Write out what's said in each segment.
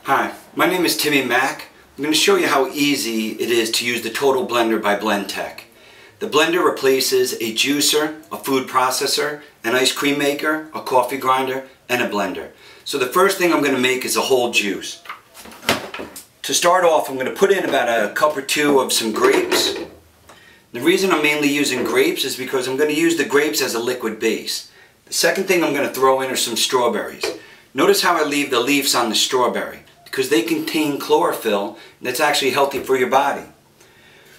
Hi, my name is Timmy Mack. I'm going to show you how easy it is to use the Total Blender by Blendtec. The blender replaces a juicer, a food processor, an ice cream maker, a coffee grinder, and a blender. So the first thing I'm going to make is a whole juice. To start off, I'm going to put in about a cup or two of some grapes. The reason I'm mainly using grapes is because I'm going to use the grapes as a liquid base. The second thing I'm going to throw in are some strawberries. Notice how I leave the leaves on the strawberry, because they contain chlorophyll and that's actually healthy for your body.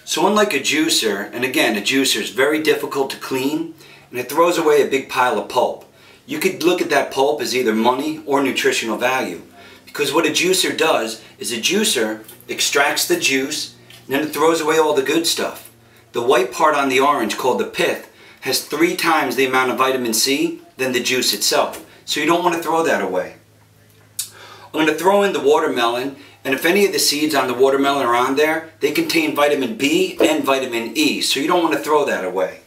So unlike a juicer, and again a juicer is very difficult to clean and it throws away a big pile of pulp. You could look at that pulp as either money or nutritional value, because what a juicer does is a juicer extracts the juice and then it throws away all the good stuff. The white part on the orange, called the pith, has 3 times the amount of vitamin C than the juice itself, so you don't want to throw that away. I'm going to throw in the watermelon, and if any of the seeds on the watermelon are on there, they contain vitamin B and vitamin E, so you don't want to throw that away.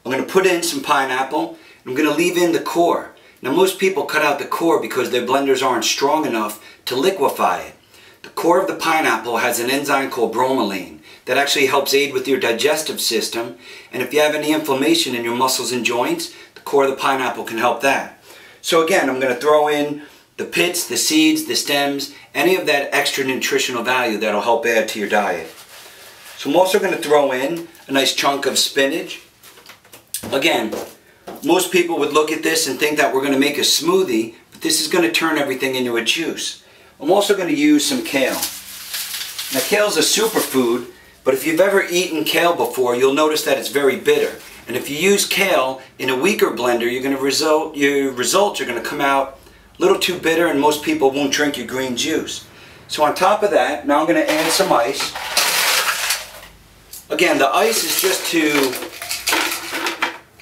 I'm going to put in some pineapple, and I'm going to leave in the core. Now most people cut out the core because their blenders aren't strong enough to liquefy it. The core of the pineapple has an enzyme called bromelain that actually helps aid with your digestive system, and if you have any inflammation in your muscles and joints, the core of the pineapple can help that. So again, I'm going to throw in the pits, the seeds, the stems, any of that extra nutritional value that'll help add to your diet. So I'm also going to throw in a nice chunk of spinach. Again, most people would look at this and think that we're going to make a smoothie, but this is going to turn everything into a juice. I'm also going to use some kale. Now kale is a superfood, but if you've ever eaten kale before, you'll notice that it's very bitter. And if you use kale in a weaker blender, your results are going to come out a little too bitter, and most people won't drink your green juice. So on top of that, now I'm going to add some ice. Again, the ice is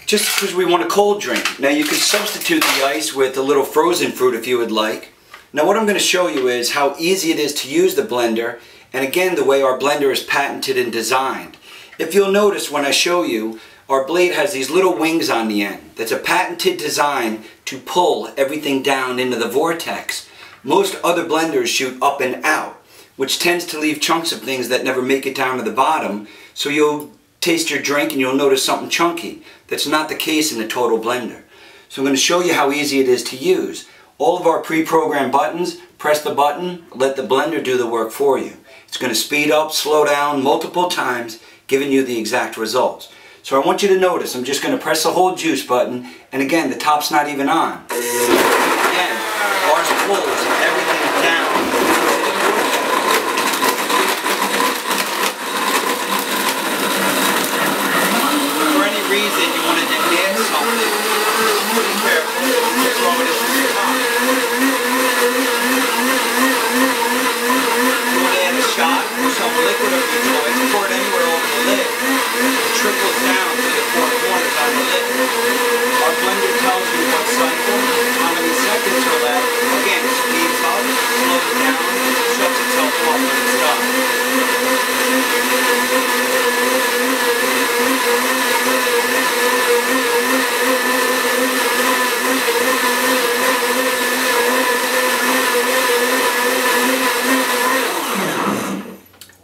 just because we want a cold drink. Now you can substitute the ice with a little frozen fruit if you would like. Now what I'm going to show you is how easy it is to use the blender, and again the way our blender is patented and designed. If you'll notice when I show you, our blade has these little wings on the end. That's a patented design to pull everything down into the vortex. Most other blenders shoot up and out, which tends to leave chunks of things that never make it down to the bottom, so you'll taste your drink and you'll notice something chunky. That's not the case in the Total Blender. So I'm going to show you how easy it is to use. All of our pre-programmed buttons, press the button, let the blender do the work for you. It's going to speed up, slow down multiple times, giving you the exact results. So I want you to notice, I'm just going to press the whole juice button, and again, the top's not even on. Again, ours pulls everything down. For any reason you wanted to add something, be careful, throw it into the top. You want to add a shot or some liquid of your choice, pour it anywhere over the lid. It trickles down to the 4 corners on the lid. Our blender tells you what cycle, how many seconds are left. Again, it speeds up, slows it down, shuts itself off when it's done.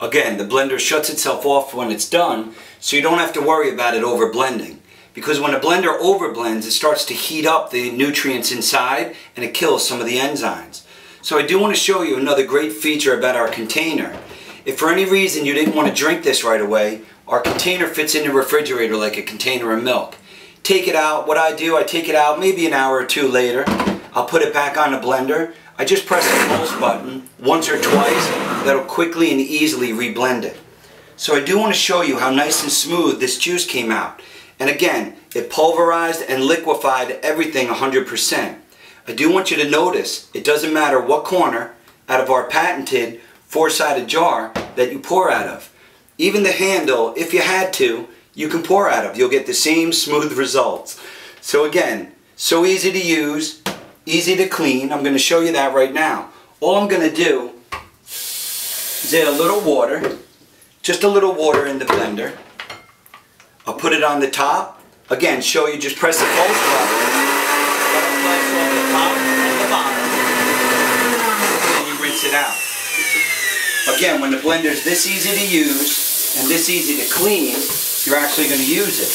Again, the blender shuts itself off when it's done, so you don't have to worry about it over blending. Because when a blender overblends, it starts to heat up the nutrients inside and it kills some of the enzymes. So I do want to show you another great feature about our container. If for any reason you didn't want to drink this right away, our container fits in the refrigerator like a container of milk. Take it out. What I do, I take it out maybe an hour or two later. I'll put it back on the blender. I just press the pulse button once or twice. That'll quickly and easily reblend it. So I do want to show you how nice and smooth this juice came out. And again, it pulverized and liquefied everything 100%. I do want you to notice, it doesn't matter what corner out of our patented 4-sided jar that you pour out of. Even the handle, if you had to, you can pour out of. You'll get the same smooth results. So again, so easy to use, easy to clean. I'm going to show you that right now. All I'm going to do is add a little water, just a little water in the blender. I'll put it on the top. Again, show you, just press the pulse button. Let it flex off the top and the bottom. And you rinse it out. Again, when the blender is this easy to use and this easy to clean, you're actually going to use it.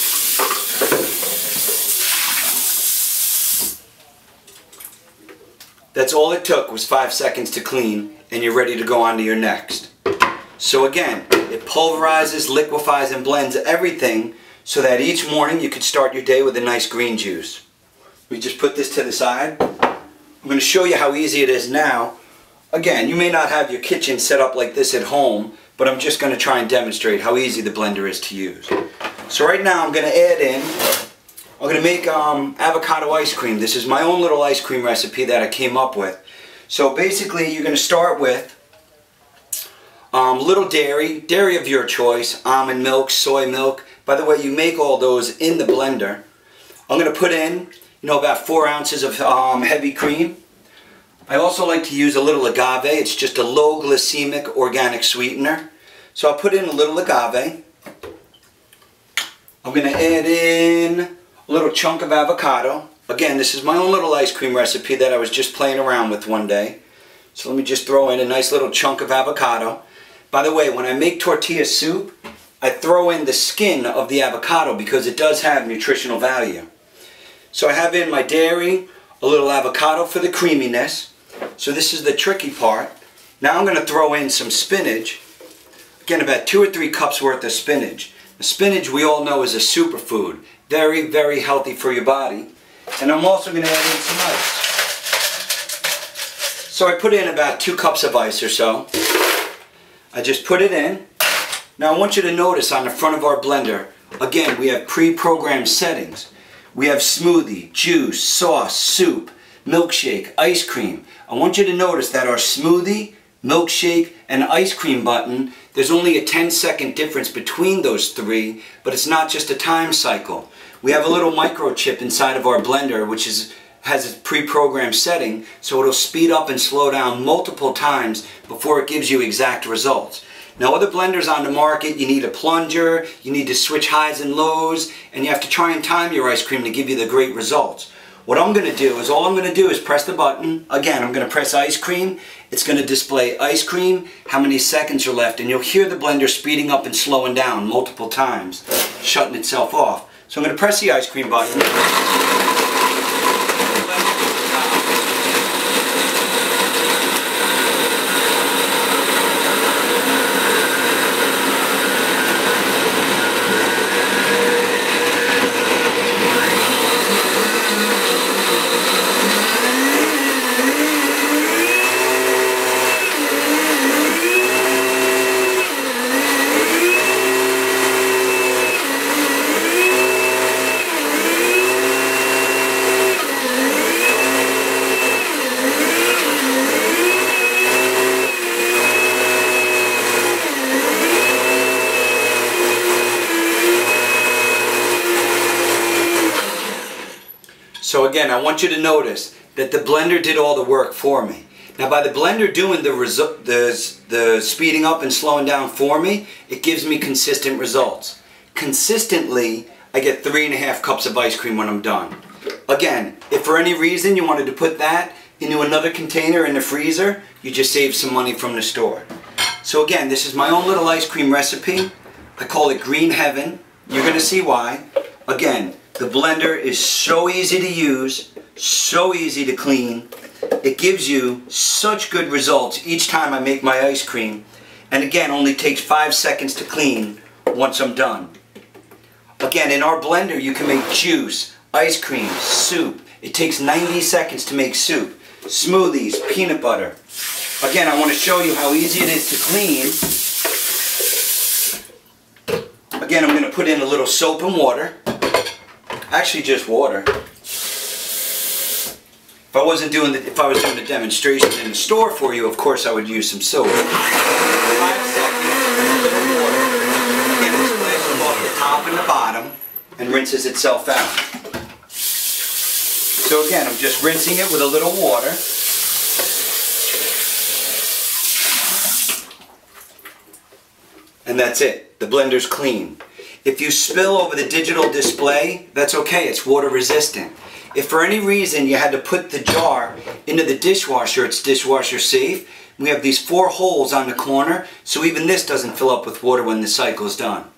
That's all it took, was 5 seconds to clean, and you're ready to go on to your next. So again, it pulverizes, liquefies, and blends everything so that each morning you could start your day with a nice green juice. We just put this to the side. I'm going to show you how easy it is now. Again, you may not have your kitchen set up like this at home, but I'm just going to try and demonstrate how easy the blender is to use. So right now I'm going to add in, I'm going to make avocado ice cream. This is my own little ice cream recipe that I came up with. So basically you're going to start with little dairy of your choice, almond milk, soy milk. By the way, you make all those in the blender. I'm going to put in, about 4 ounces of heavy cream. I also like to use a little agave. It's just a low glycemic organic sweetener. So I'll put in a little agave. I'm going to add in a little chunk of avocado. Again, this is my own little ice cream recipe that I was just playing around with one day. So let me just throw in a nice little chunk of avocado. By the way, when I make tortilla soup, I throw in the skin of the avocado because it does have nutritional value. So I have in my dairy, a little avocado for the creaminess. So this is the tricky part. Now I'm going to throw in some spinach. Again, about 2 or 3 cups worth of spinach. The spinach we all know is a superfood. Very, very healthy for your body. And I'm also going to add in some ice. So I put in about 2 cups of ice or so. I just put it in. Now I want you to notice on the front of our blender, again, we have pre-programmed settings. We have smoothie, juice, sauce, soup, milkshake, ice cream. I want you to notice that our smoothie, milkshake, and ice cream button, there's only a 10-second difference between those 3, but it's not just a time cycle. We have a little microchip inside of our blender which has a pre-programmed setting, so it'll speed up and slow down multiple times before it gives you exact results. Now other blenders on the market, you need a plunger, you need to switch highs and lows, and you have to try and time your ice cream to give you the great results. What I'm going to do is, all I'm going to do is press the button. Again, I'm going to press ice cream. It's going to display ice cream, how many seconds are left, and you'll hear the blender speeding up and slowing down multiple times, shutting itself off. So I'm going to press the ice cream button. So again, I want you to notice that the blender did all the work for me. Now by the blender doing the speeding up and slowing down for me, it gives me consistent results. Consistently, I get 3.5 cups of ice cream when I'm done. Again, if for any reason you wanted to put that into another container in the freezer, you just save some money from the store. So again, this is my own little ice cream recipe. I call it Green Heaven. You're going to see why. Again, the blender is so easy to use, so easy to clean. It gives you such good results each time I make my ice cream. And again, only takes 5 seconds to clean once I'm done. Again, in our blender you can make juice, ice cream, soup. It takes 90 seconds to make soup. Smoothies, peanut butter. Again, I want to show you how easy it is to clean. Again, I'm going to put in a little soap and water. Actually just water. If I was doing the demonstration in the store for you, of course I would use some soap. 5 seconds, a little water. Again, it splashes off the top and the bottom and rinses itself out. So again, I'm just rinsing it with a little water. And that's it. The blender's clean. If you spill over the digital display, that's okay, it's water resistant. If for any reason you had to put the jar into the dishwasher, it's dishwasher safe, We have these 4 holes on the corner, so even this doesn't fill up with water when the cycle is done.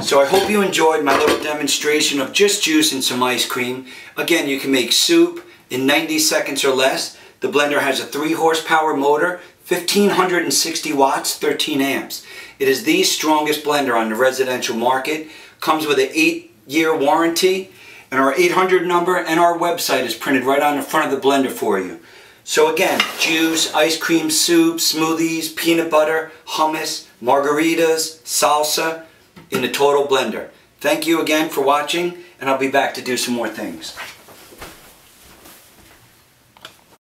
So I hope you enjoyed my little demonstration of just juicing some ice cream. Again, you can make soup in 90 seconds or less. The blender has a 3 horsepower motor, 1560 watts, 13 amps. It is the strongest blender on the residential market. Comes with an 8-year warranty, and our 800 number and our website is printed right on the front of the blender for you. So again, juice, ice cream, soup, smoothies, peanut butter, hummus, margaritas, salsa in the total blender. Thank you again for watching, and I'll be back to do some more things.